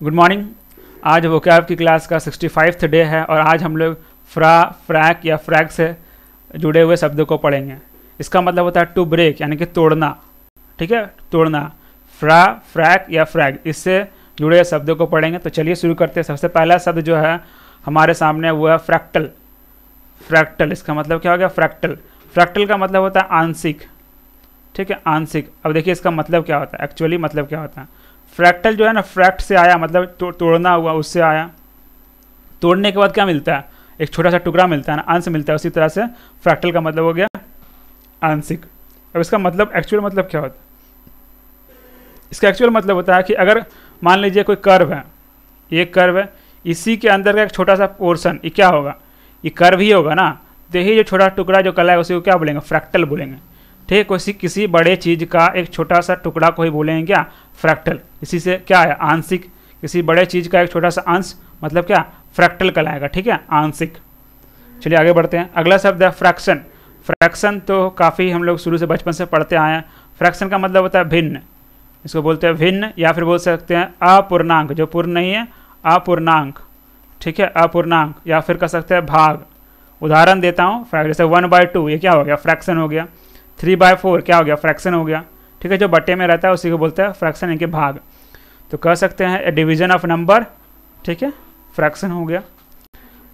Good morning. आज vocab की class का 65th डे है और आज हम लोग फ्रैक या फ्रैग से जुड़े हुए शब्दों को पढ़ेंगे। इसका मतलब होता है टू ब्रेक यानी कि तोड़ना। ठीक है, तोड़ना। फ्रैक या फ्रैग, इससे जुड़े शब्दों को पढ़ेंगे। तो चलिए शुरू करते हैं। सबसे पहला शब्द जो है हमारे सामने वो है फ्रैक्टल। फ्रैक्टल, इसका मतलब क्या हो गया? फ्रैक्टल। फ्रैक्टल का मतलब होता है आंशिक। ठीक है, आंशिक। अब देखिए इसका मतलब क्या होता है, एक्चुअली मतलब क्या होता है। फ्रैक्टल जो है ना, फ्रैक्ट से आया, मतलब तोड़ना हुआ, उससे आया। तोड़ने के बाद क्या मिलता है? एक छोटा सा टुकड़ा मिलता है ना, अंश मिलता है। उसी तरह से फ्रैक्टल का मतलब हो गया आंशिक। अब इसका मतलब एक्चुअल मतलब क्या होता है? इसका एक्चुअल मतलब होता है कि अगर मान लीजिए कोई कर्व है, ये कर्व है, इसी के अंदर का एक छोटा सा पोर्शन, ये क्या होगा? ये कर्व ही होगा ना। तो यही जो छोटा टुकड़ा जो कला है उसी को क्या बोलेंगे? फ्रैक्टल बोलेंगे। ठीक है, किसी बड़े चीज़ का एक छोटा सा टुकड़ा को ही बोलेंगे क्या? फ्रैक्टल। इसी से क्या है? आंशिक। किसी बड़े चीज़ का एक छोटा सा अंश मतलब क्या? फ्रैक्टल कहलाएगा। ठीक है, आंशिक। चलिए आगे बढ़ते हैं। अगला शब्द है फ्रैक्शन। फ्रैक्शन तो काफ़ी हम लोग शुरू से बचपन से पढ़ते आए हैं। फ्रैक्शन का मतलब होता है भिन्न। इसको बोलते हैं भिन्न, या फिर बोल सकते हैं अपूर्णांक। जो पूर्ण नहीं है, अपूर्णांक। ठीक है, अपूर्णांक। या फिर कह सकते हैं भाग। उदाहरण देता हूँ, जैसे 1/2 ये क्या हो गया? फ्रैक्शन हो गया। 3/4 क्या हो गया? फ्रैक्शन हो गया। ठीक है, जो बट्टे में रहता है उसी को बोलते हैं फ्रैक्शन यानी कि भाग। तो कह सकते हैं ए डिवीजन ऑफ नंबर। ठीक है, फ्रैक्शन हो गया।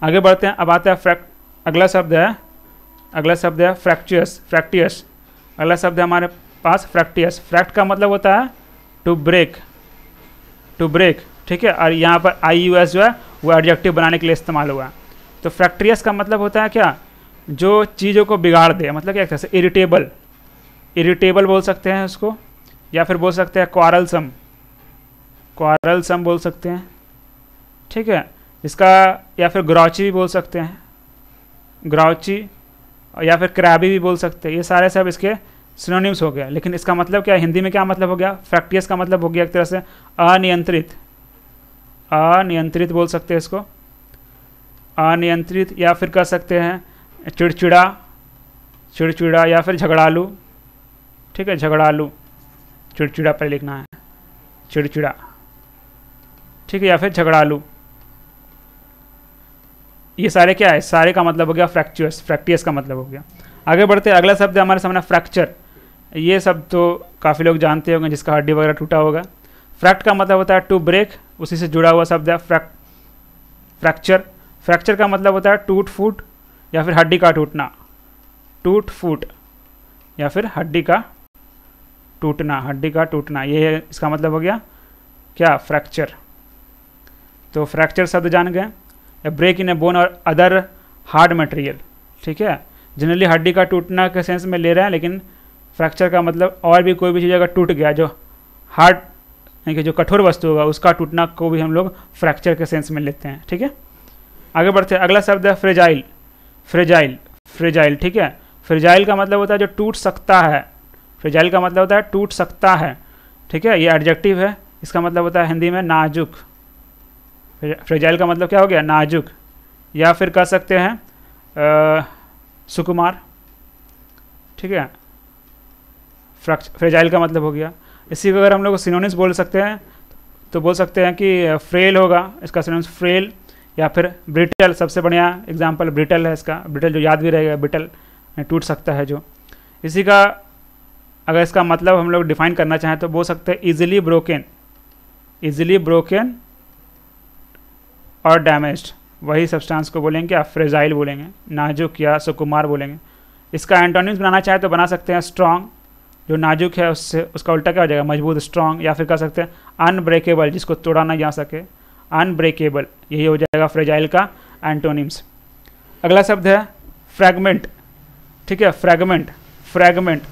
आगे बढ़ते हैं। अब आते हैं अगला शब्द है फ्रैक्चुअस। फ्रैक्टियस। अगला शब्द है हमारे पास फ्रैक्टियस। फ्रैक्ट का मतलब होता है टू ब्रेक। To break. ठीक है, और यहाँ पर IUS जो है वो एडजेक्टिव बनाने के लिए इस्तेमाल हुआ है। तो फ्रैक्टियस का मतलब होता है क्या? जो चीज़ों को बिगाड़ दे, मतलब क्या? जैसे इरिटेबल। इरिटेबल बोल सकते हैं उसको, या फिर बोल सकते हैं क्वारलसम। क्वारलसम बोल सकते हैं। ठीक है, इसका या फिर ग्राउची भी बोल सकते हैं, ग्राउची। या फिर क्रैबी भी बोल सकते हैं। ये सारे सब इसके सिनोनिम्स हो गया। लेकिन इसका मतलब क्या? हिंदी में क्या मतलब हो गया? फ्रैक्टियस का मतलब हो गया एक तरह से अनियंत्रित। अनियंत्रित बोल सकते हैं इसको, अनियंत्रित। या फिर कह सकते हैं चिड़चिड़ा। चिड़चिड़ा या फिर झगड़ालू। ठीक है, झगड़ालू। चिड़चिड़ा पर लिखना है, चिड़चिड़ा। ठीक है, या फिर झगड़ालू। ये सारे क्या है? सारे का मतलब हो गया फ्रैक्चुअस। फ्रैक्टियस का मतलब हो गया। आगे बढ़ते हैं। अगला शब्द है हमारे सामने फ्रैक्चर। ये शब्द तो काफ़ी लोग जानते होंगे, जिसका हड्डी वगैरह टूटा होगा। फ्रैक्ट का मतलब होता है टू ब्रेक, उसी से जुड़ा हुआ शब्द है फ्रैक्चर। फ्रैक्चर का मतलब होता है टूट फूट या फिर हड्डी का टूटना। टूट फूट या फिर हड्डी का टूटना। हड्डी का टूटना, ये इसका मतलब हो गया क्या? फ्रैक्चर। तो फ्रैक्चर शब्द जान गए। ए ब्रेक इन ए बोन और अदर हार्ड मटेरियल। ठीक है, जनरली हड्डी का टूटना के सेंस में ले रहे हैं, लेकिन फ्रैक्चर का मतलब और भी कोई भी चीज़ अगर टूट गया, जो हार्ड यानी कि जो कठोर वस्तु होगा, उसका टूटना को भी हम लोग फ्रैक्चर के सेंस में लेते हैं। ठीक है, आगे बढ़ते हैं। अगला शब्द है फ्रेजाइल। फ्रेजाइल। फ्रेजाइल। ठीक है, फ्रेजाइल का मतलब होता है जो टूट सकता है। फ्रेजाइल का मतलब होता है टूट सकता है। ठीक है, ये एडजेक्टिव है। इसका मतलब होता है हिंदी में नाजुक। फ्रेजाइल का मतलब क्या हो गया? नाजुक। या फिर कह सकते हैं सुकुमार। ठीक है, फ्रेजाइल का मतलब हो गया। इसी को अगर हम लोग सिनोनिम्स बोल सकते हैं तो बोल सकते हैं कि फ्रेल होगा, इसका सिनोनिम्स फ्रेल। या फिर ब्रिटल, सबसे बढ़िया एग्जांपल ब्रिटल है इसका। ब्रिटल जो याद भी रहेगा, ब्रिटल टूट सकता है जो। इसी का अगर इसका मतलब हम लोग डिफाइन करना चाहें तो बोल सकते हैं इजीली ब्रोकन। इजीली ब्रोकन और डैमेज्ड, वही सब्सटेंस को बोलेंगे क्या? फ्रेजाइल बोलेंगे। नाजुक या सुकुमार बोलेंगे। इसका एंटोनिम्स बनाना चाहे तो बना सकते हैं स्ट्रॉन्ग। जो नाजुक है उससे उसका उल्टा क्या हो जाएगा? मजबूत, स्ट्रॉन्ग। या फिर कह सकते हैं अनब्रेकेबल, जिसको तोड़ा ना जा सके, अनब्रेकेबल। यही हो जाएगा फ्रेजाइल का एंटोनिम्स। अगला शब्द है फ्रैगमेंट। ठीक है, फ्रैगमेंट। फ्रैगमेंट।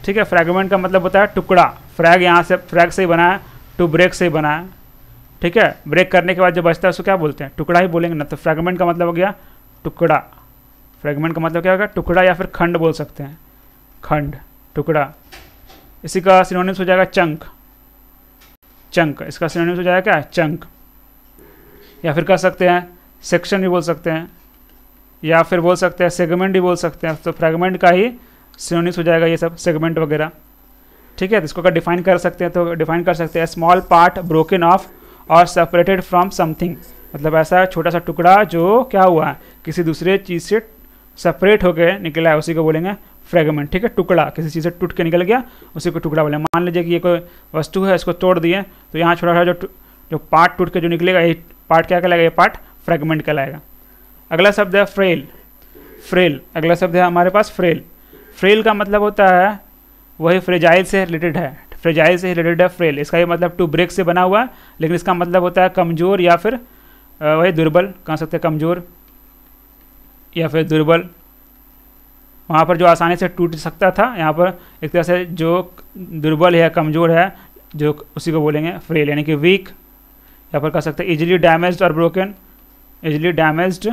ठीक है, फ्रैगमेंट का मतलब होता है टुकड़ा। फ्रैग यहाँ से फ्रैग से ही बना है, टू ब्रेक से ही बना है। ठीक है, ब्रेक करने के बाद जो बचता है उसको क्या बोलते हैं? टुकड़ा ही बोलेंगे ना। तो फ्रैगमेंट का मतलब हो गया टुकड़ा। फ्रैगमेंट का मतलब क्या होगा? टुकड़ा या फिर खंड बोल सकते हैं। खंड, टुकड़ा। इसी का सिनोनिम्स हो जाएगा चंक। चंक, इसका सिनोनिम्स हो जाएगा क्या? चंक। या फिर कह सकते हैं सेक्शन भी बोल सकते हैं, या फिर बोल सकते हैं सेगमेंट भी बोल सकते हैं। तो फ्रैगमेंट का ही सिनोनिम्स हो जाएगा ये सब, सेगमेंट वगैरह। ठीक है, तो इसको अगर डिफाइन कर सकते हैं तो डिफाइन कर सकते हैं स्मॉल पार्ट ब्रोकन ऑफ और सेपरेटेड फ्रॉम समथिंग, मतलब ऐसा छोटा सा टुकड़ा जो क्या हुआ है, किसी दूसरे चीज़ से सेपरेट होकर निकला है, उसी को बोलेंगे फ्रेगमेंट। ठीक है, टुकड़ा किसी चीज़ से टूट के निकल गया, उसी को टुकड़ा बोलेंगे। मान लीजिए कि ये कोई वस्तु है, इसको तोड़ दिए, तो यहाँ छोटा सा जो पार्ट टूट के जो निकलेगा, ये पार्ट क्या कहलाएगा, ये पार्ट फ्रेगमेंट कहलाएगा। अगला शब्द है फ्रेल। फ्रेल अगला शब्द है हमारे पास फ्रेल। फ्रेल का मतलब होता है वही फ्रेजाइल से रिलेटेड है, फ्रेजाइल से रिलेटेड है फ्रेल। इसका ये मतलब टू ब्रेक से बना हुआ है, लेकिन इसका मतलब होता है कमज़ोर या फिर वही दुर्बल, कह सकते हैं कमज़ोर या फिर दुर्बल। वहाँ पर जो आसानी से टूट सकता था, यहाँ पर एक तरह से जो दुर्बल है, कमज़ोर है, जो उसी को बोलेंगे फ्रेल, यानी कि वीक, या फिर कह सकते हैं इजीली डैमेज्ड और ब्रोकन, इजीली डैमेज्ड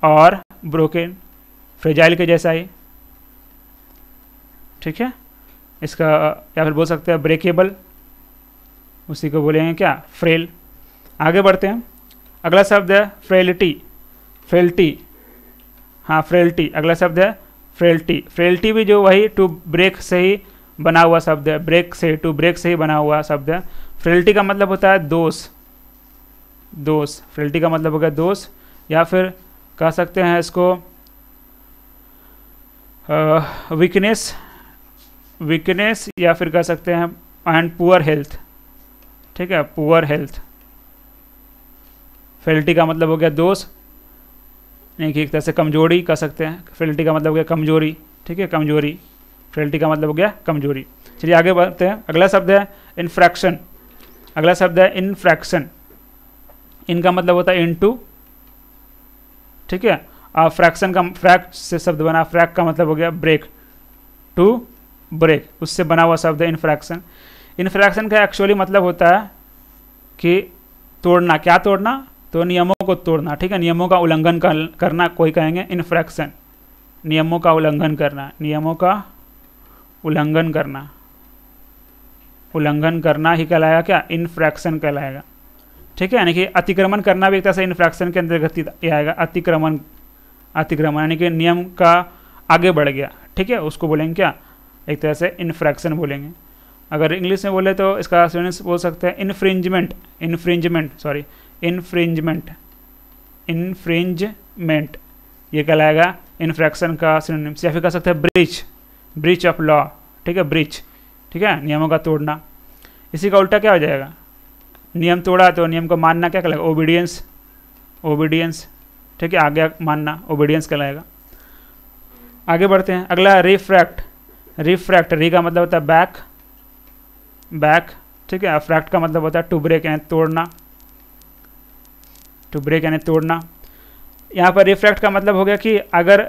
और ब्रोकन, फ्रेजाइल के जैसा ही। ठीक है, इसका या फिर बोल सकते हैं ब्रेकेबल, उसी को बोलेंगे क्या, फ्रेल। आगे बढ़ते हैं, अगला शब्द है फ्रेलिटी। फ्रेलिटी, हाँ फ्रेलिटी अगला शब्द है फ्रेलिटी। फ्रेलिटी भी जो वही टू ब्रेक से ही बना हुआ शब्द है, ब्रेक से, टू ब्रेक से ही बना हुआ शब्द है। फ्रेलिटी का मतलब होता है दोष, दोष। फ्रेलिटी का मतलब हो गया दोष, या फिर कह सकते हैं इसको वीकनेस, वीकनेस, या फिर कह सकते हैं एंड पुअर हेल्थ। ठीक है, पुअर हेल्थ। फ्रेलिटी का मतलब हो गया दोष, यानी कि एक तरह से कमजोरी कह सकते हैं। फ्रेलिटी का मतलब हो गया कमजोरी। ठीक है, कमजोरी, फ्रेलिटी का मतलब हो गया कमजोरी। चलिए आगे बढ़ते हैं, अगला शब्द है इन्फ्रैक्शन। अगला शब्द है इन्फ्रैक्शन। इनका मतलब होता है इनटू। ठीक है, फ्रैक्शन का, फ्रैक से शब्द बना, फ्रैक का मतलब हो गया ब्रेक, टू ब्रेक, उससे बना हुआ शब्द है इन्फ्रैक्शन। इन्फ्रैक्शन का एक्चुअली मतलब होता है कि तोड़ना। क्या तोड़ना, तो नियमों को तोड़ना। ठीक है, नियमों का उल्लंघन करना, कोई कहेंगे इन्फ्रैक्शन, नियमों का उल्लंघन करना, नियमों का उल्लंघन करना, उल्लंघन करना ही कहलाएगा क्या, इन्फ्रैक्शन कहलाएगा। ठीक है, यानी कि अतिक्रमण करना भी एक तरह से इन्फ्रैक्शन के अंतर्गत ही आएगा। अतिक्रमण, अतिक्रमण यानी कि नियम का आगे बढ़ गया। ठीक है, उसको बोलेंगे क्या, एक तरह से इन्फ्रैक्शन बोलेंगे। अगर इंग्लिश में बोले तो इसका सिनोनिम्स बोल सकते हैं infringement, infringement, sorry infringement, infringement, ये कहलाएगा इन्फ्रैक्शन का सिनोनिम्स। या फिर कह सकते हैं ब्रीच, ब्रीच ऑफ लॉ। ठीक है, ब्रीच, ठीक है, नियमों का तोड़ना। इसी का उल्टा क्या हो जाएगा, नियम तोड़ा तो नियम को मानना क्या कहलाएगा, ओबीडियंस, ओबीडियंस। ठीक है, आगे मानना ओबीडियंस कहलाएगा। आगे बढ़ते हैं, अगला है रिफ्रैक्ट। रिफ्रैक्ट, री का मतलब होता है बैक, बैक। ठीक है, फ्रैक्ट का मतलब होता है टू ब्रेक यानी तोड़ना, टू ब्रेक यानी तोड़ना। यहाँ पर रिफ्रैक्ट का मतलब हो गया कि अगर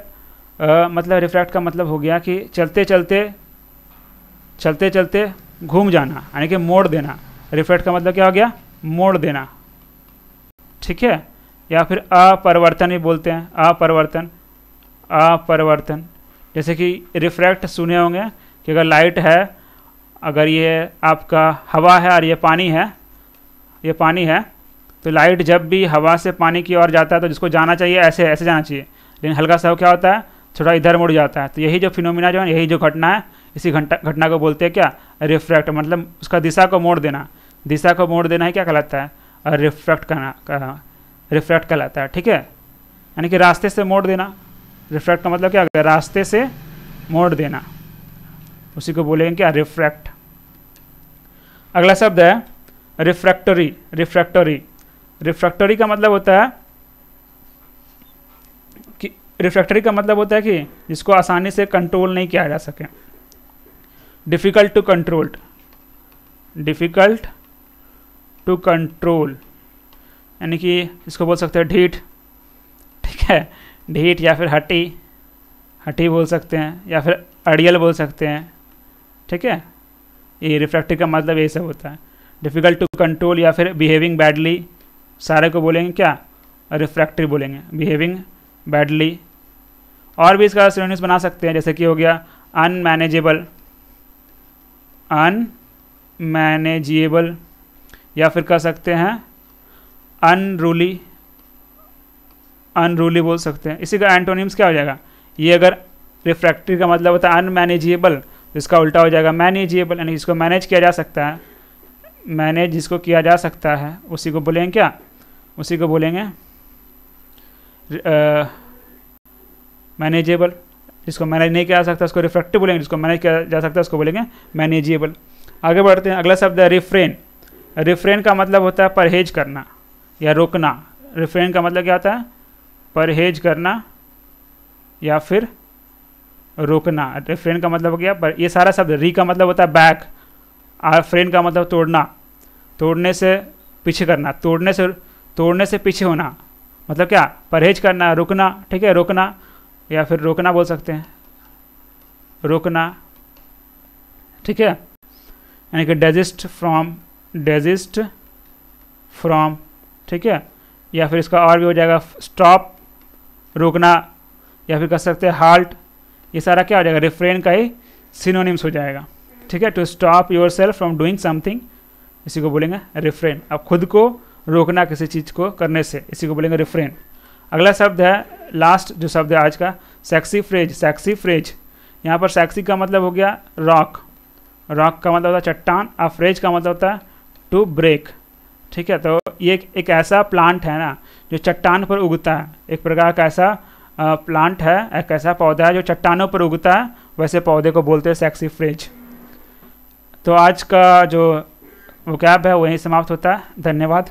मतलब रिफ्रैक्ट का मतलब हो गया कि चलते चलते, चलते चलते घूम जाना, यानी कि मोड़ देना। रिफ्रैक्ट का मतलब क्या हो गया, मोड़ देना। ठीक है, या फिर अपरिवर्तन भी बोलते हैं, अपरिवर्तन, अपरिवर्तन। जैसे कि रिफ्रैक्ट सुने होंगे कि अगर लाइट है, अगर ये आपका हवा है और ये पानी है, ये पानी है, तो लाइट जब भी हवा से पानी की ओर जाता है तो जिसको जाना चाहिए ऐसे ऐसे जाना चाहिए, लेकिन हल्का सा क्या होता है, थोड़ा इधर मुड़ जाता है। तो यही जो फिनोमिना जो है, यही जो घटना है, इसी घटना को बोलते हैं क्या, रिफ्रैक्ट। मतलब उसका दिशा को मोड़ देना, दिशा को मोड़ देना ही क्या कहलाता है, और रिफ्रैक्ट करना, रिफ्रैक्ट कहलाता है। ठीक है, यानी कि रास्ते से मोड़ देना। रिफ्रैक्ट का मतलब क्या है, रास्ते से मोड़ देना, उसी को बोलेंगे क्या, रिफ्रैक्ट। अगला शब्द है रिफ्रैक्टरी। रिफ्रैक्टरी, रिफ्रैक्टरी का मतलब होता है कि, रिफ्रैक्टरी का मतलब होता है कि जिसको आसानी से कंट्रोल नहीं किया जा सके, difficult to control, difficult to control, यानी कि इसको बोल सकते हैं ढीठ। ठीक है, ढीठ या फिर हटी, हटी बोल सकते हैं, या फिर अड़ियल बोल सकते हैं। ठीक है, ये रिफ्रैक्टरी का मतलब यही सब होता है, डिफ़िकल्ट टू कंट्रोल या फिर बिहेविंग बैडली, सारे को बोलेंगे क्या, रिफ्रैक्टरी बोलेंगे, बिहेविंग बैडली। और भी इसका सिनोनिम्स बना सकते हैं, जैसे कि हो गया अनमैनेजेबल, अनमैनेजेबल, या फिर कह सकते हैं अनरूली, अनरूली बोल सकते हैं। इसी का एंटोनिम्स क्या हो जाएगा, ये अगर रिफ्रैक्टरी का मतलब होता है अनमैनेजेबल, इसका उल्टा हो जाएगा मैनेजेबल, यानी इसको मैनेज किया जा सकता है, मैनेज जिसको किया जा सकता है उसी को बोलेंगे क्या, उसी को बोलेंगे मैनेजेबल। जिसको मैनेज नहीं किया जा सकता उसको रिफ्रैक्टिव बोलेंगे, जिसको मैनेज किया जा सकता है उसको बोलेंगे मैनेजेबल। आगे बढ़ते हैं, अगला शब्द है रिफ्रेन। रिफ्रेन का मतलब होता है परहेज करना या रोकना। रिफ्रेन का मतलब क्या होता है, परहेज करना या फिर रोकना। रिफ्रेन का मतलब हो गया पर ये सारा शब्द। री का मतलब होता है बैक, फ्रेन का मतलब तोड़ना, तोड़ने से पीछे करना, तोड़ने से पीछे होना, मतलब क्या, परहेज करना, रुकना, ठीक है, रोकना या फिर रोकना बोल सकते हैं, रोकना, ठीक है, यानी कि डेजिस्ट फ्रॉम, ठीक है, या फिर इसका और भी हो जाएगा स्टॉप, रोकना, या फिर कह सकते हैं हाल्ट। ये सारा क्या हो जाएगा, रिफ्रेन का ही सिनोनिम्स हो जाएगा, ठीक है। To stop yourself from doing something, इसी को बोलेंगे रिफ्रेन। अब खुद को रोकना किसी चीज़ को करने से, इसी को बोलेंगे रिफ्रेन। अगला शब्द है, लास्ट जो शब्द है आज का, सेक्सी फ्रेज। सेक्सी फ्रेज, यहाँ पर सेक्सी का मतलब हो गया रॉक, रॉक का मतलब होता है चट्टान, और फ्रेज का मतलब होता है टू ब्रेक, ठीक है। तो ये एक ऐसा प्लांट है ना जो चट्टान पर उगता है, एक प्रकार का ऐसा प्लांट है, एक ऐसा पौधा है जो चट्टानों पर उगता है, वैसे पौधे को बोलते हैं सेक्सी फ्रेज। तो आज का जो वोकैब है वहीं समाप्त होता है। धन्यवाद।